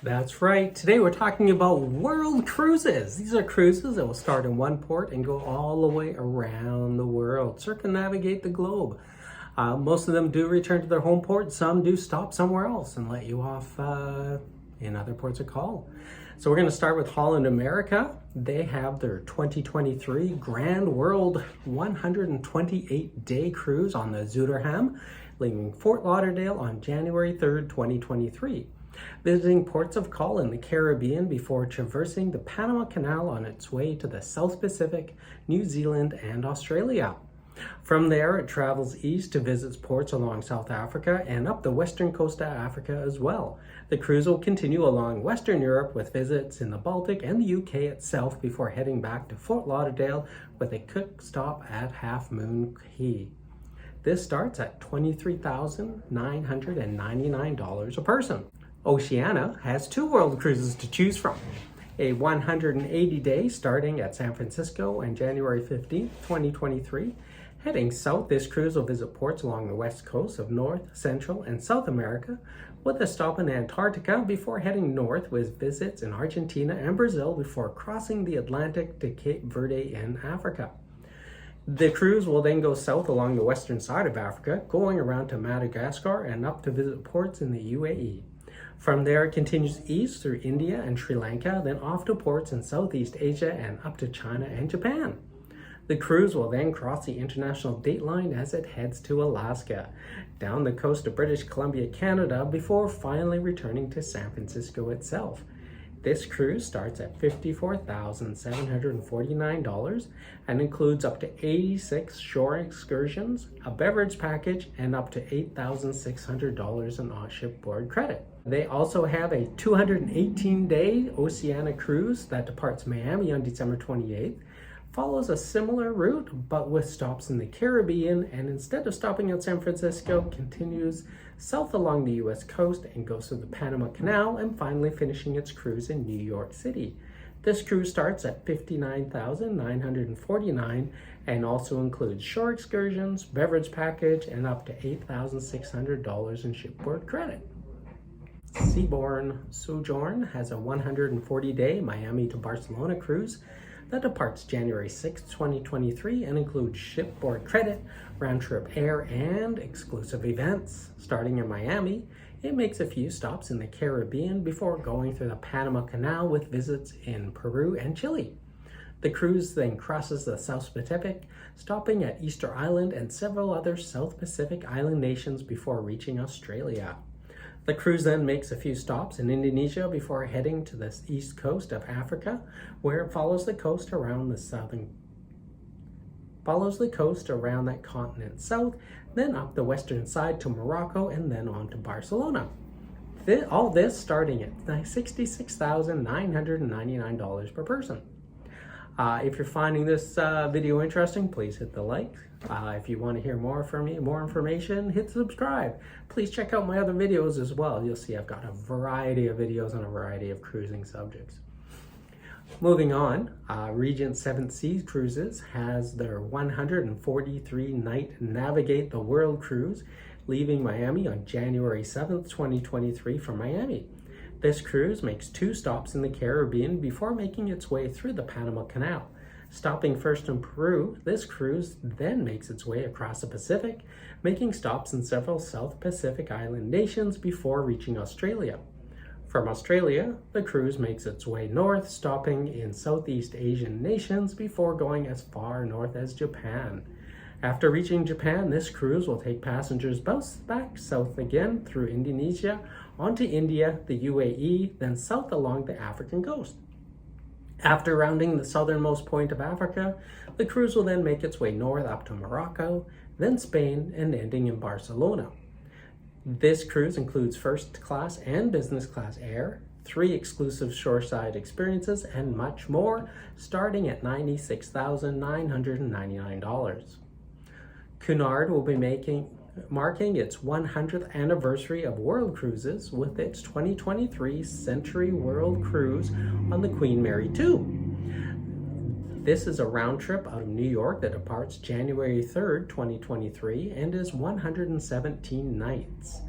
That's right. Today we're talking about world cruises. These are cruises that will start in one port and go all the way around the world, circumnavigate the globe. Most of them do return to their home port. Some do stop somewhere else and let you off in other ports of call. So we're going to start with Holland America. They have their 2023 Grand World 128-day cruise on the Zuiderdam, leaving Fort Lauderdale on January 3rd, 2023. Visiting ports of call in the Caribbean before traversing the Panama Canal on its way to the South Pacific, New Zealand, and Australia. From there, it travels east to visit ports along South Africa and up the western coast of Africa as well. The cruise will continue along Western Europe with visits in the Baltic and the UK itself before heading back to Fort Lauderdale with a quick stop at Half Moon Cay. This starts at $23,999 a person. Oceana has two world cruises to choose from. A 180-day starting at San Francisco on January 15, 2023. Heading south, this cruise will visit ports along the west coast of North, Central, and South America with a stop in Antarctica before heading north with visits in Argentina and Brazil before crossing the Atlantic to Cape Verde in Africa. The cruise will then go south along the western side of Africa, going around to Madagascar and up to visit ports in the UAE. From there, it continues east through India and Sri Lanka, then off to ports in Southeast Asia and up to China and Japan. The cruise will then cross the international date line as it heads to Alaska, down the coast of British Columbia, Canada, before finally returning to San Francisco itself. This cruise starts at $54,749 and includes up to 86 shore excursions, a beverage package, and up to $8,600 in shipboard credit. They also have a 218-day Oceana cruise that departs Miami on December 28th, follows a similar route but with stops in the Caribbean, and instead of stopping at San Francisco, continues south along the US coast and goes through the Panama Canal and finally finishing its cruise in New York City. This cruise starts at $59,949 and also includes shore excursions, beverage package, and up to $8,600 in shipboard credit. Seaborn Sojourn has a 140-day Miami to Barcelona cruise that departs January 6, 2023 and includes shipboard credit, round-trip air, and exclusive events. Starting in Miami, it makes a few stops in the Caribbean before going through the Panama Canal with visits in Peru and Chile. The cruise then crosses the South Pacific, stopping at Easter Island and several other South Pacific island nations before reaching Australia. The cruise then makes a few stops in Indonesia before heading to the east coast of Africa, where it follows the coast around that continent south, then up the western side to Morocco, and then on to Barcelona. All this starting at $66,999 per person. If you're finding this video interesting, please hit the like. If you want to hear more from me, more information, hit subscribe. Please check out my other videos as well. You'll see I've got a variety of videos on a variety of cruising subjects. Moving on, Regent 7 Seas Cruises has their 143-night Navigate the World cruise, leaving Miami on January 7th, 2023 from Miami. This cruise makes two stops in the Caribbean before making its way through the Panama Canal. Stopping first in Peru, this cruise then makes its way across the Pacific, making stops in several South Pacific island nations before reaching Australia. From Australia, the cruise makes its way north, stopping in Southeast Asian nations before going as far north as Japan. After reaching Japan, this cruise will take passengers back south again through Indonesia, onto India, the UAE, then south along the African coast. After rounding the southernmost point of Africa, the cruise will then make its way north up to Morocco, then Spain, and ending in Barcelona. This cruise includes first class and business class air, 3 exclusive shoreside experiences, and much more, starting at $96,999. Cunard will be marking its 100th anniversary of World Cruises with its 2023 Century World Cruise on the Queen Mary 2. This is a round trip out of New York that departs January 3rd, 2023 and is 117 nights.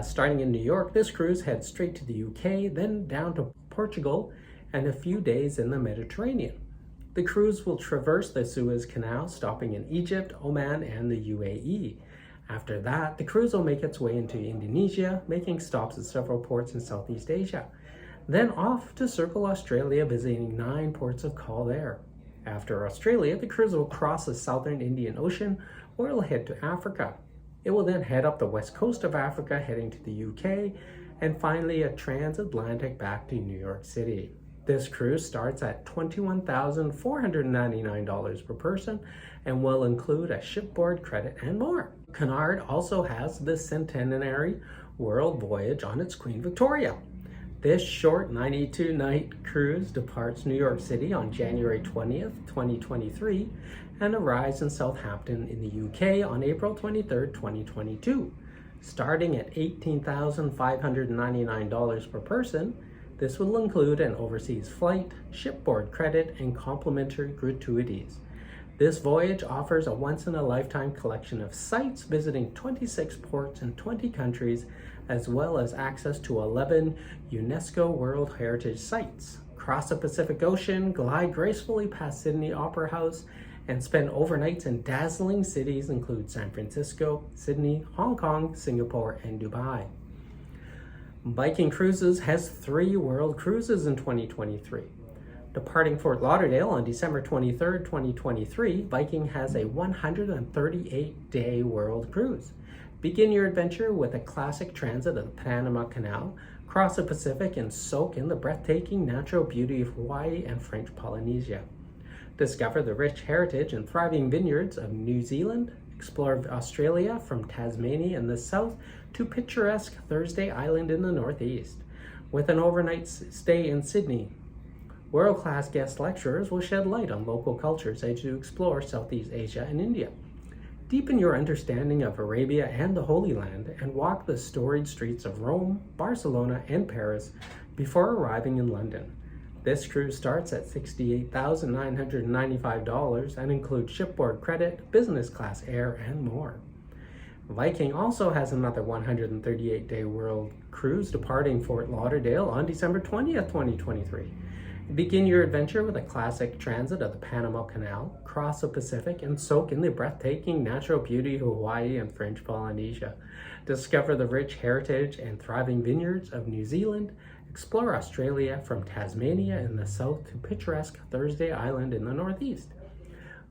Starting in New York, this cruise heads straight to the UK, then down to Portugal, and a few days in the Mediterranean. The cruise will traverse the Suez Canal, stopping in Egypt, Oman, and the UAE. After that, the cruise will make its way into Indonesia, making stops at several ports in Southeast Asia. Then off to circle Australia, visiting 9 ports of call there. After Australia, the cruise will cross the southern Indian Ocean, where it will head to Africa. It will then head up the west coast of Africa, heading to the UK, and finally a transatlantic back to New York City. This cruise starts at $21,499 per person and will include a shipboard credit and more. Cunard also has the Centenary World Voyage on its Queen Victoria. This short 92-night cruise departs New York City on January 20th, 2023, and arrives in Southampton in the UK on April 23rd, 2022. Starting at $18,599 per person, this will include an overseas flight, shipboard credit, and complimentary gratuities. This voyage offers a once-in-a-lifetime collection of sites visiting 26 ports in 20 countries, as well as access to 11 UNESCO World Heritage Sites. Cross the Pacific Ocean, glide gracefully past Sydney Opera House, and spend overnights in dazzling cities include San Francisco, Sydney, Hong Kong, Singapore, and Dubai. Viking Cruises has 3 world cruises in 2023. Departing Fort Lauderdale on December 23rd, 2023, Viking has a 138-day world cruise. Begin your adventure with a classic transit of the Panama Canal, cross the Pacific, and soak in the breathtaking natural beauty of Hawaii and French Polynesia. Discover the rich heritage and thriving vineyards of New Zealand, explore Australia from Tasmania in the south to picturesque Thursday Island in the northeast. With an overnight stay in Sydney, world-class guest lecturers will shed light on local cultures as you explore Southeast Asia and India. Deepen your understanding of Arabia and the Holy Land and walk the storied streets of Rome, Barcelona, and Paris before arriving in London. This cruise starts at $68,995 and includes shipboard credit, business class air, and more. Viking also has another 138-day world cruise departing Fort Lauderdale on December 20th, 2023. Begin your adventure with a classic transit of the Panama Canal, cross the Pacific, and soak in the breathtaking natural beauty of Hawaii and French Polynesia. Discover the rich heritage and thriving vineyards of New Zealand. Explore Australia from Tasmania in the south to picturesque Thursday Island in the northeast.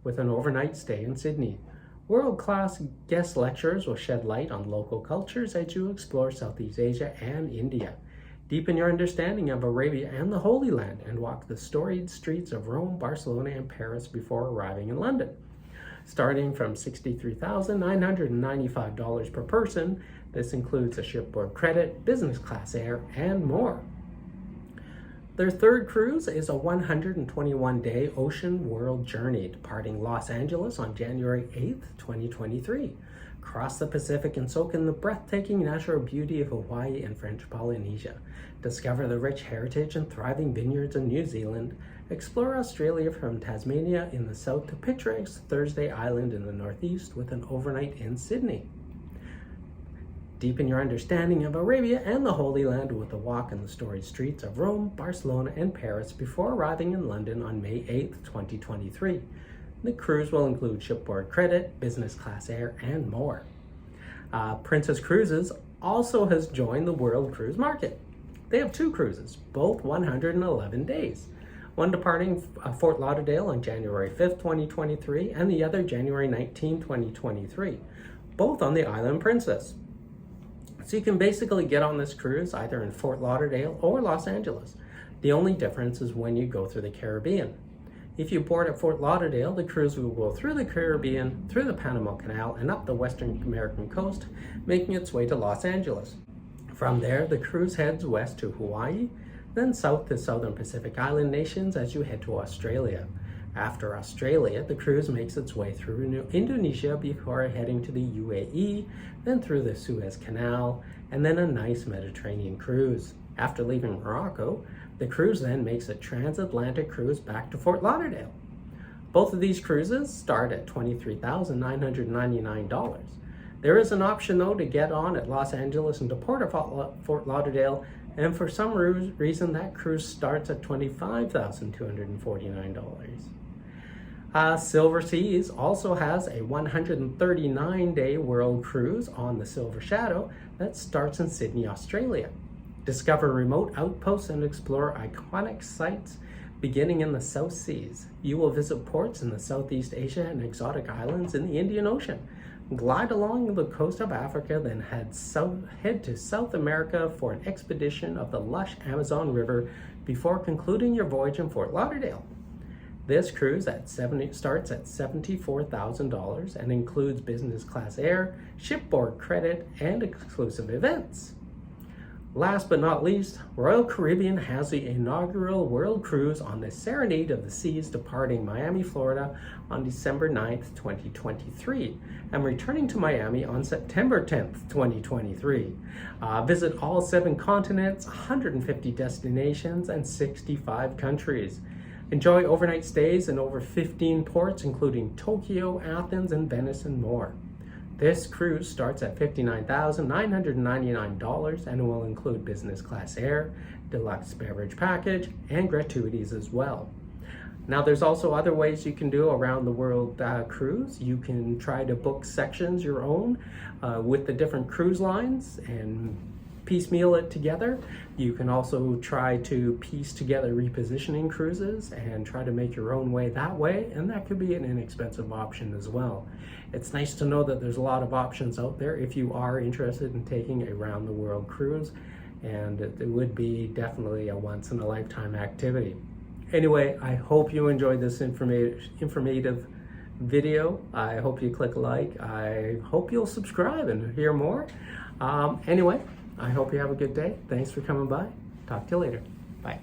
With an overnight stay in Sydney, world-class guest lecturers will shed light on local cultures as you explore Southeast Asia and India. Deepen your understanding of Arabia and the Holy Land and walk the storied streets of Rome, Barcelona, and Paris before arriving in London. Starting from $63,995 per person, this includes a shipboard credit, business class air, and more. Their third cruise is a 121-day ocean world journey departing Los Angeles on January 8th, 2023. Cross the Pacific and soak in the breathtaking natural beauty of Hawaii and French Polynesia. Discover the rich heritage and thriving vineyards of New Zealand. Explore Australia from Tasmania in the south to picturesque Thursday Island in the northeast with an overnight in Sydney. Deepen your understanding of Arabia and the Holy Land with a walk in the storied streets of Rome, Barcelona, and Paris before arriving in London on May 8th, 2023. The cruise will include shipboard credit, business class air, and more. Princess Cruises also has joined the world cruise market. They have 2 cruises, both 111 days. One departing Fort Lauderdale on January 5th, 2023, and the other January 19, 2023, both on the Island Princess. So you can basically get on this cruise either in Fort Lauderdale or Los Angeles. The only difference is when you go through the Caribbean. If you board at Fort Lauderdale, the cruise will go through the Caribbean, through the Panama Canal, and up the Western American coast, making its way to Los Angeles. From there, the cruise heads west to Hawaii, then south to Southern Pacific Island nations as you head to Australia. After Australia, the cruise makes its way through Indonesia before heading to the UAE, then through the Suez Canal, and then a nice Mediterranean cruise. After leaving Morocco, the cruise then makes a transatlantic cruise back to Fort Lauderdale. Both of these cruises start at $23,999. There is an option though to get on at Los Angeles and depart at Fort Lauderdale, and for some reason that cruise starts at $25,249. Silversea also has a 139-day world cruise on the Silver Shadow that starts in Sydney, Australia. Discover remote outposts and explore iconic sites beginning in the South Seas. You will visit ports in the Southeast Asia and exotic islands in the Indian Ocean. Glide along the coast of Africa, then head to South America for an expedition of the lush Amazon River before concluding your voyage in Fort Lauderdale. This cruise starts at $74,000 and includes business class air, shipboard credit, and exclusive events. Last but not least, Royal Caribbean has the inaugural world cruise on the Serenade of the Seas, departing Miami, Florida on December 9th, 2023, and returning to Miami on September 10th, 2023. Visit all 7 continents, 150 destinations, and 65 countries. Enjoy overnight stays in over 15 ports, including Tokyo, Athens, and Venice, and more. This cruise starts at $59,999 and will include business class air, deluxe beverage package, and gratuities as well. Now, there's also other ways you can do around the world cruise. You can try to book sections your own with the different cruise lines and piecemeal it together. You can also try to piece together repositioning cruises and try to make your own way that way, and that could be an inexpensive option as well. It's nice to know that there's a lot of options out there if you are interested in taking a round the world cruise, and it would be definitely a once in a lifetime activity. Anyway, I hope you enjoyed this informative video. I hope you click like. I hope you'll subscribe and hear more. Anyway, I hope you have a good day. Thanks for coming by. Talk to you later. Bye.